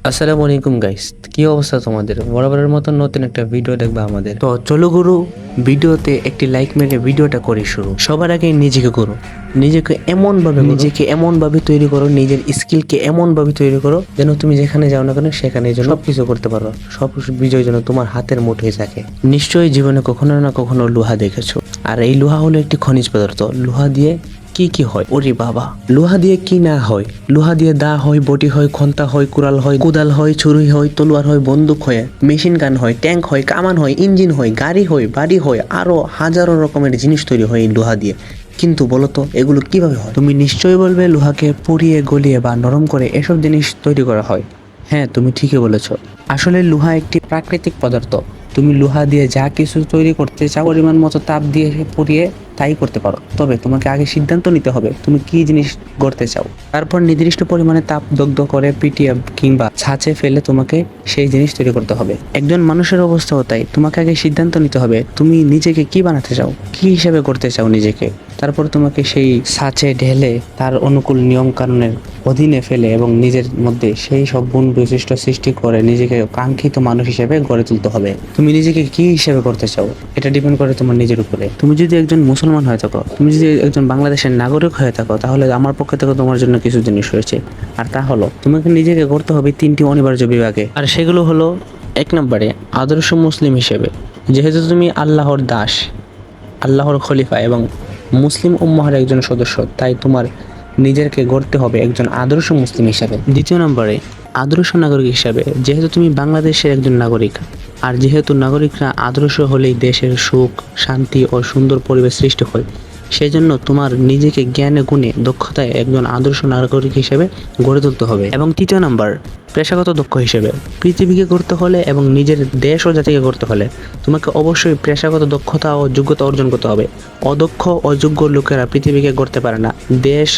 আসসালামু আলাইকুম গাইস, কি অবস্থা তোমাদের? বরাবরের মতো নতুন একটা ভিডিও দেখবা আমাদের। তো চলো গুরু, ভিডিওতে একটি লাইক মেরে ভিডিওটা করি শুরু। সবার আগে নিজেকে করো, নিজেকে এমন ভাবে তৈরি করো, নিজের স্কিলকে এমন ভাবে তৈরি করো যেন তুমি যেখানে যাও না কেন সেখানে যেন সবকিছু করতে পারো, সব বিজয় যেন তোমার হাতের মুঠোয় থাকে। নিশ্চয়ই জীবনে কখনো না কখনো লোহা দেখেছো, আর এই লোহা হলো একটি খনিজ পদার্থ। লোহা দিয়ে কি কি হয়? ওরে বাবা, লোহা দিয়ে কি না হয়! লোহা দিয়ে দা হয়, বটি হয়, খন্তা হয়, কুড়াল হয়, কোদাল হয়, ছুরি হয়, তলোয়ার হয়, বন্দুক হয়, মেশিন গান হয়, ট্যাঙ্ক হয়, কামান হয়, ইঞ্জিন হয়, গাড়ি হয়, বাড়ি হয়, আরো হাজারো রকমের জিনিস তৈরি হয় এই লোহা দিয়ে। কিন্তু বলতো এগুলো কিভাবে হয়? তুমি নিশ্চয়ই বলবে লোহাকে পুড়িয়ে গলিয়ে বা নরম করে এসব জিনিস তৈরি করা হয়। হ্যাঁ, তুমি ঠিকই বলেছ। আসলে লোহা একটি প্রাকৃতিক পদার্থ। তুমি লোহা দিয়ে যা কিছু তৈরি করতে চাও পরিমাণ মতো তাপ দিয়ে পুড়িয়ে তাই করতে পারো। তবে তোমাকে আগে সিদ্ধান্ত নিতে হবে তুমি কি জিনিস গড়তে চাও। তারপর নির্দিষ্ট পরিমাণে তাপ দগ্ধ করে পিটিয়ে কিংবা ছাঁচে ফেলে তোমাকে সেই জিনিস তৈরি করতে হবে। একজন মানুষের অবস্থাও তাই, তোমাকে আগে সিদ্ধান্ত নিতে হবে তুমি নিজেকে কি বানাতে চাও, কি হিসেবে করতে চাও নিজেকে। তারপর তোমাকে সেই ছাঁচে ঢেলে তার অনুকূল নিয়ম কানুনের অধীনে ফেলে এবং নিজের মধ্যে সেই সব গুণ বৈশিষ্ট্য সৃষ্টি করে নিজেকে কাঙ্ক্ষিত মানুষ হিসেবে গড়ে তুলতে হবে। তুমি নিজেকে কি হিসেবে করতে চাও এটা ডিপেন্ড করে তোমার নিজের উপরে। তুমি যদি একজন মুসলমান হয়ে থাকো, তুমি যদি একজন বাংলাদেশের নাগরিক হয়ে থাকো, তাহলে আমার পক্ষ থেকে তোমার জন্য কিছু জিনিস রয়েছে। আর তা হলো তোমাকে নিজেকে গড়তে হবে তিনটি অনিবার্য বিভাগে। আর সেগুলো হলো, এক নম্বরে আদর্শ মুসলিম হিসেবে। যেহেতু তুমি আল্লাহর দাস, আল্লাহর খলিফা এবং মুসলিম উম্মাহর একজন সদস্য, তাই তোমার নিজেকে গড়তে হবে একজন আদর্শ মুসলিম হিসাবে। দ্বিতীয় নম্বরে আদর্শ নাগরিক হিসাবে। যেহেতু তুমি বাংলাদেশের একজন নাগরিক, আর যেহেতু নাগরিকরা আদর্শ হলেই দেশের সুখ, শান্তি ও সুন্দর পরিবেশ সৃষ্টি হয়, সেই জন্য তোমার নিজেকে জ্ঞানে গুণে দক্ষতায় একজন আদর্শ নাগরিক হিসেবে গড়ে তুলতে হবে। এবং তৃতীয় নম্বর, পেশাগত দক্ষ হিসেবে। পৃথিবীকে গড়তে হলে এবং নিজের দেশ ও জাতিকে গড়তে হলে তোমাকে অবশ্যই পেশাগত দক্ষতা ও যোগ্যতা অর্জন করতে হবে। অদক্ষ অযোগ্য লোকেরা পৃথিবীকে গড়তে পারে না, দেশ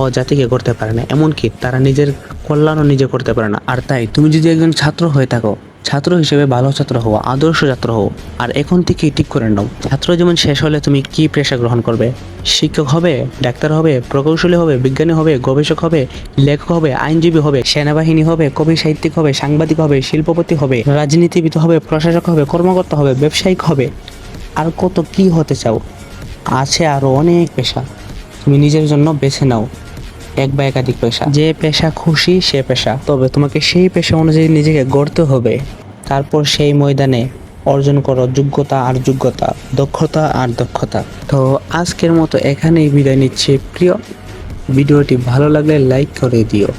ও জাতিকে করতে পারে না, এমনকি তারা নিজের কল্যাণও নিজে করতে পারে না। আর তাই তুমি যদি একজন ছাত্র হয়ে থাকো, ছাত্র হিসেবে ভালো ছাত্র হও, আদর্শ ছাত্র হও। আর এখন থেকেই ঠিক করে নাও ছাত্র জীবন শেষ হলে তুমি কি পেশা গ্রহণ করবে। শিক্ষক হবে, ডাক্তার হবে, প্রকৌশলী হবে, বিজ্ঞানী হবে, গবেষক হবে, লেখক হবে, আইনজীবী হবে, সেনাবাহিনী হবে, কবি সাহিত্যিক হবে, সাংবাদিক হবে, শিল্পপতি হবে, রাজনীতিবিদ হবে, প্রশাসক হবে, কর্মকর্তা হবে, ব্যবসায়িক হবে। আর কত কি হতে চাও, আছে আরো অনেক পেশা। তুমি নিজের জন্য বেছে নাও এক বা একাধিক পেশা, যে পেশা খুশি সে পেশা। তবে তোমাকে সেই পেশা অনুযায়ী নিজেকে গড়তে হবে। তারপর সেই ময়দানে অর্জন করো যোগ্যতা আর যোগ্যতা, দক্ষতা আর দক্ষতা। তো আজকের মতো এখানেই বিদায় নিচ্ছি প্রিয়। ভিডিওটি ভালো লাগলে লাইক করে দিও।